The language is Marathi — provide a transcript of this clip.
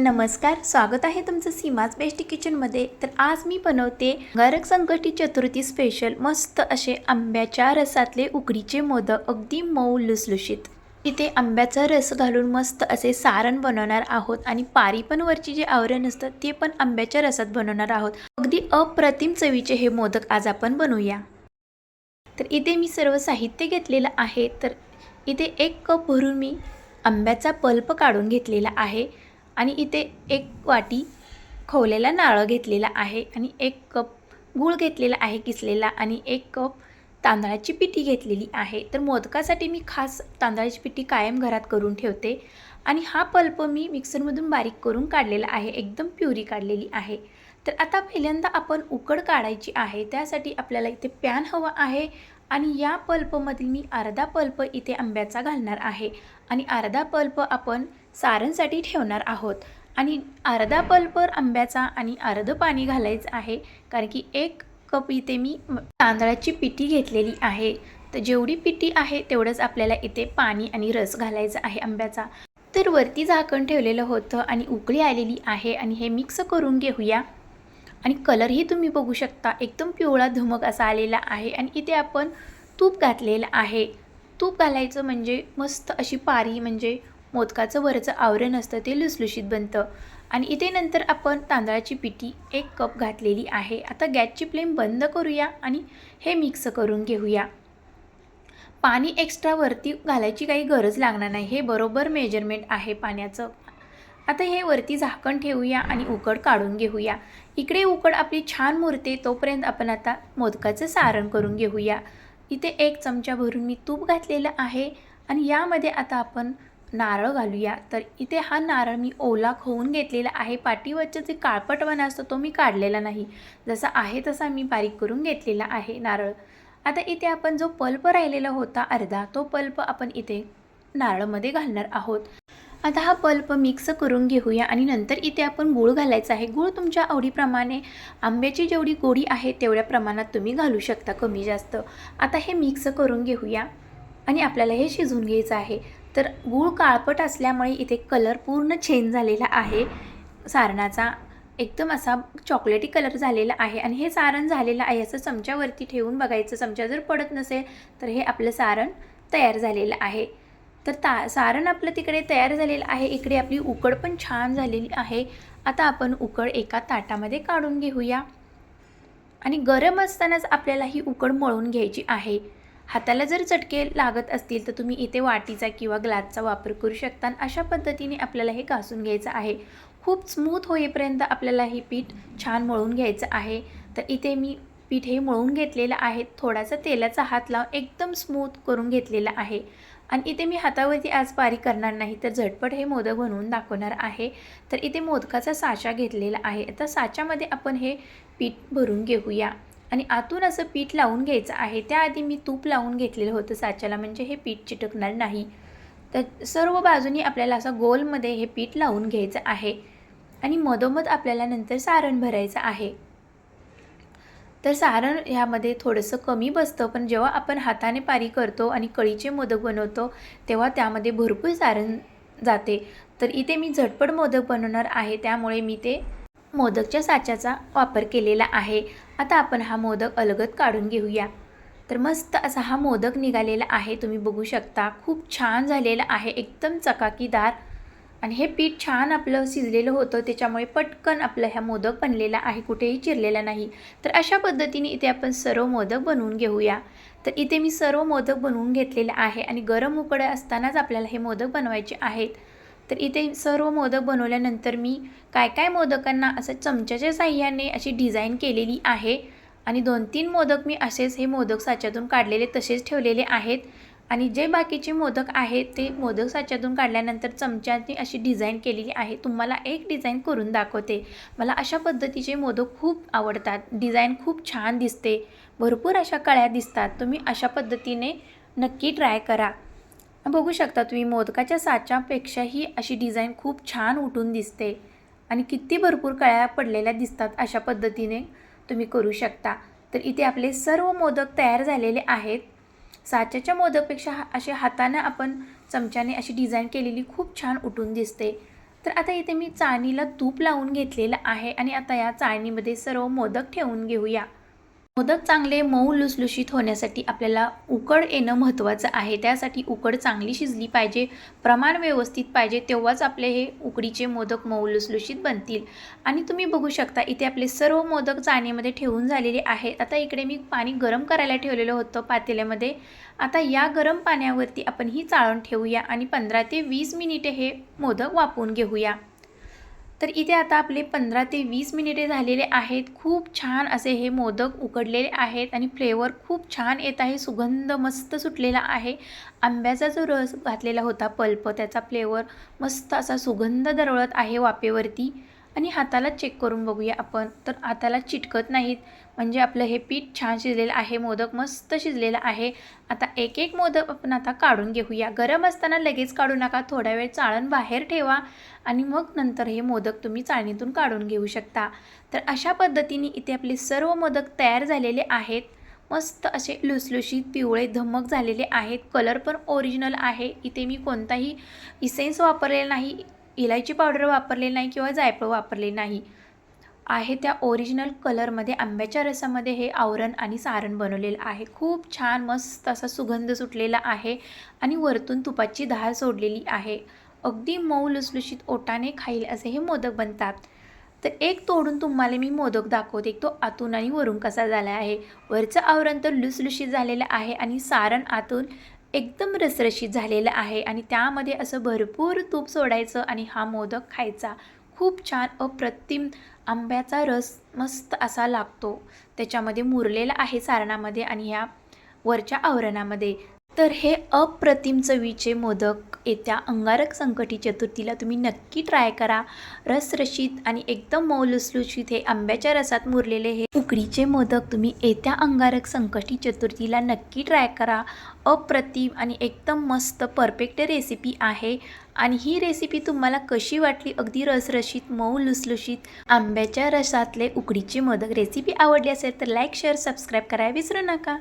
नमस्कार, स्वागत आहे तुमचं सीमाज बेस्ट किचनमध्ये। तर आज मी बनवते नरक संकष्टी चतुर्थी स्पेशल मस्त असे आंब्याच्या रसातले उकडीचे मोदक, अगदी मऊ लुसलुशीत। इथे आंब्याचा रस घालून मस्त असे सारण बनवणार आहोत आणि पारी पण वरची जे आवरण असतं ते पण आंब्याच्या रसात बनवणार आहोत। अगदी अप्रतिम चवीचे हे मोदक आज आपण बनवूया। तर इथे मी सर्व साहित्य घेतलेलं आहे। तर इथे 1 कप भरून मी आंब्याचा पल्प काढून घेतलेला आहे आणि इथे 1 वाटी खवलेला नारळ घेतलेला आहे आणि 1 कप गूळ घेतलेला आहे किसलेला आणि 1 कप तांदळाची पिठी घेतलेली आहे। तर मोदकासाठी मी खास तांदळाची पिठी कायम घरात करून ठेवते आणि हा पल्प मी मिक्सरमधून बारीक करून काढलेला आहे, एकदम प्युरी काढलेली आहे। तर आता पहिल्यांदा आपण उकड काढायची आहे। त्यासाठी आपल्याला इथे पॅन हवा आहे आणि या पल्पमधील मी अर्धा पल्प इथे आंब्याचा घालणार आहे आणि अर्धा पल्प आपण सारणसाठी ठेवणार आहोत आणि अर्धा पल्प आंब्याचा आणि अर्ध पाणी घालायचं आहे, कारण की 1 कप इथे मी तांदळाची पिठी घेतलेली आहे। तर जेवढी पिठी आहे तेवढंच आपल्याला इथे पाणी आणि रस घालायचा आहे आंब्याचा। तर वरती झाकण ठेवलेलं होतं आणि उकळी आलेली आहे आणि हे मिक्स करून घेऊया आणि कलरही तुम्ही बघू शकता, एकदम पिवळा धमक असा आलेला आहे आणि इथे आपण तूप घातलेलं आहे। तूप घालायचं म्हणजे मस्त अशी पारी, म्हणजे मोदकाचं वरचं आवरण असतं ते लुसलुशीत बनतं। आणि इथे नंतर आपण तांदळाची पिठी 1 कप घातलेली आहे। आता गॅसची फ्लेम बंद करूया आणि हे मिक्स करून घेऊया। पाणी एक्स्ट्रा वरती घालायची काही गरज लागणार नाही, हे बरोबर मेजरमेंट आहे पाण्याचं। आता हे वरती झाकण ठेवूया आणि उकड काढून घेऊया। इकडे उकड आपली छान मुरते तोपर्यंत आपण आता मोदकाचं सारण करून घेऊया। इथे 1 चमचा भरून मी तूप घातलेलं आहे आणि यामध्ये आता आपण नारळ घालूया। तर इथे हा नारळ मी ओला खवून घेतलेला आहे, पाठीवरचा जे काळपटपणा असतो तो मी काढलेला नाही, जसा आहे तसा मी बारीक करून घेतलेला आहे नारळ। आता इथे आपण जो पल्प राहिलेला होता अर्धा, तो पल्प आपण इथे नारळमध्ये घालणार आहोत। आता हा पल्प मिक्स करून घेऊया आणि नंतर इथे आपण गूळ घालायचा आहे। गूळ तुमच्या आवडीप्रमाणे, आंब्याची जेवढी गोडी आहे तेवढ्या प्रमाणात तुम्ही घालू शकता, कमी जास्त। आता हे मिक्स करून घेऊया आणि आपल्याला हे शिजवून घ्यायचं आहे। तर गूळ काळपट असल्यामुळे इथे कलर पूर्ण चेंज झालेला आहे सारणाचा, एकदम असा चॉकलेटी कलर झालेला आहे आणि हे सारण झालेलं आहे असं चमच्यावरती ठेवून बघायचं। चमचा जर पडत नसेल तर हे आपलं सारण तयार झालेलं आहे। तर सारण आपलं तिकडे तयार झालेलं आहे, इकडे आपली उकड पण छान झालेली आहे। आता आपण उकड एका ताटामध्ये काढून घेऊया आणि गरम असतानाच आपल्याला ही उकड मळून घ्यायची आहे। हाताला जर चटके लागत असतील तर तुम्ही इथे वाटीचा किंवा ग्लासचा वापर करू शकता। अशा पद्धतीने आपल्याला हे घासून घ्यायचं आहे। खूप स्मूथ होईपर्यंत आपल्याला हे पीठ छान मळून घ्यायचं आहे। तर इथे मी पीठ हे मळून घेतलेलं आहे, थोडासा तेलाचा हात लावून एकदम स्मूथ करून घेतलेला आहे आणि इथे मी हातावरती आज बारीक करणार नाही, तर झटपट हे मोदक बनवून दाखवणार आहे। तर इथे मोदकाचा साचा घेतलेला आहे। आता साच्यामध्ये आपण हे पीठ भरून घेऊया आणि आतून असं पीठ लावून घ्यायचं आहे। त्याआधी मी तूप लावून घेतलेलं होतं साच्याला, म्हणजे हे पीठ चिटकणार नाही। तर सर्व बाजूनी आपल्याला असं गोलमध्ये हे पीठ लावून घ्यायचं आहे आणि मधोमध आपल्याला नंतर सारण भरायचं आहे। तर सारण ह्यामध्ये थोडंसं कमी बसतं, पण जेव्हा आपण हाताने पारी करतो आणि कळीचे मोदक बनवतो तेव्हा त्यामध्ये भरपूर सारण जाते। तर इथे मी झटपट मोदक बनवणार आहे, त्यामुळे मी ते मोदकच्या साच्याचा वापर केलेला आहे। आता आपण हा मोदक अलगद काढून घेऊया। तर मस्त असा हा मोदक निघालेला आहे, तुम्ही बघू शकता, खूप छान झालेला आहे, एकदम चकाकीदार। आणि हे पीठ छान आपलं शिजलेलं होतं, त्याच्यामुळे पटकन आपलं हा मोदक बनलेला आहे, कुठेही चिरलेला नाही। तर अशा पद्धतीने इथे आपण सर्व मोदक बनवून घेऊया। तर इथे मी सर्व मोदक बनवून घेतलेले आहे आणि गरम उकड असतानाच आपल्याला हे मोदक बनवायचे आहेत। तर इथे सर्व मोदक बनवल्यानंतर मी काय मोदकांना असं चमच्याच्या साहाय्याने अशी डिझाईन केलेली आहे आणि 2-3 मोदक मी असेच हे मोदक साच्यातून काढलेले तसेच ठेवलेले आहेत आणि जे बाकीचे मोदक आहेत ते मोदक साच्यातून काढल्यानंतर चमच्याने अशी डिझाईन केलेली आहे। तुम्हाला एक डिझाईन करून दाखवते। मला अशा पद्धतीचे मोदक खूप आवडतात, डिझाईन खूप छान दिसते, भरपूर अशा कळ्या दिसतात। तुम्ही अशा पद्धतीने नक्की ट्राय करा। बघू शकता तुम्ही, मोदकाच्या साच्यापेक्षाही अशी डिझाईन खूप छान उठून दिसते आणि किती भरपूर कळ्या पडलेल्या दिसतात। अशा पद्धतीने तुम्ही करू शकता। तर इथे आपले सर्व मोदक तयार झालेले आहेत। साच्याच्या मोदकपेक्षा असे हाताने आपण चमच्याने अशी डिझाईन केलेली खूप छान उठून दिसते। तर आता इथे मी चाळणीला तूप लावून घेतलेलं आहे आणि आता या चाळणीमध्ये सर्व मोदक ठेवून घेऊया. मोदक चांगले मऊ लुसलुशीत होण्यासाठी आपल्याला उकड येणं महत्त्वाचं आहे. त्यासाठी उकड चांगली शिजली पाहिजे, प्रमाण व्यवस्थित पाहिजे, तेव्हाच आपले हे उकडीचे मोदक मऊ लुसलुशीत बनतील. आणि तुम्ही बघू शकता इथे आपले सर्व मोदक चाळणीमध्ये ठेवून झालेले आहेत. आता इकडे मी पाणी गरम करायला ठेवलेलं होतं पातेल्यामध्ये. आता या गरम पाण्यावरती आपण ही चाळण ठेवूया आणि 15 ते 20 मिनिटे हे मोदक वाफवून घेऊया. तर इथे आता आपले 15 ते 20 मिनिटे झालेले आहेत. खूप छान असे हे मोदक उकडलेले आहेत आणि फ्लेवर खूप छान येत आहे. सुगंध मस्त सुटलेला आहे. आंब्याचा जो रस घातलेला होता पल्प, त्याचा फ्लेवर मस्त असा सुगंध दरवळत आहे वाफेवरती. आणि हाताला चेक करून बघूया आपण, तर हाताला चिटकत नाहीत, म्हणजे आपलं हे पीठ छान शिजलेलं आहे. मोदक मस्त शिजलेला आहे. आता एक एक मोदक आपण आता काढून घेऊया. गरम असताना लगेच काढू नका, थोडा वेळ चाळण बाहेर ठेवा आणि मग नंतर हे मोदक तुम्ही चाळणीतून काढून घेऊ शकता. तर अशा पद्धतीने इथे आपले सर्व मोदक तयार झालेले आहेत. मस्त असे लुसलुशीत पिवळे धमक झालेले आहेत. कलर पण ओरिजिनल आहे. इथे मी कोणताही इसेन्स वापरलेला नाही, इलायची पावडर वापरलेली नाही किंवा जायफळ वापरले नाही आहे. त्या ओरिजिनल कलरमध्ये आंब्याच्या रसामध्ये हे आवरण आणि सारण बनवलेलं आहे. खूप छान मस्त असा सुगंध सुटलेला आहे आणि वरतून तुपाची धार सोडलेली आहे. अगदी मऊ लुसलुशीत ओटाने खाईल असे हे मोदक बनतात. तर एक तोडून तुम्हाला मी मोदक दाखवते, तो आतून आणि वरून कसा झाला आहे. वरचं आवरण तर लुसलुशीत झालेलं आहे आणि सारण आतून एकदम रसरशीत झालेलं आहे आणि त्यामध्ये असं भरपूर तूप सोडायचं आणि हा मोदक खायचा. खूप छान अप्रतिम आंब्याचा रस मस्त असा लागतो त्याच्यामध्ये मुरलेला आहे सारणामध्ये आणि ह्या वरच्या आवरणामध्ये. तर हे अप्रतिम चवीचे मोदक येत्या अंगारक संकटी चतुर्थीला तुम्ही नक्की ट्राय करा. रसरशीत आणि एकदम मऊ लुसलुशीत हे आंब्याच्या रसात मुरलेले हे उकडीचे मोदक तुम्ही येत्या अंगारक संकटी चतुर्थीला नक्की ट्राय करा. अप्रतिम आणि एकदम मस्त परफेक्ट रेसिपी आहे. आणि ही रेसिपी तुम्हाला कशी वाटली? अगदी रसरशीत मऊ लुसलुशीत आंब्याच्या रसातले उकडीचे मोदक रेसिपी आवडली असेल तर लाईक, शेअर, सबस्क्राईब करायला विसरू नका.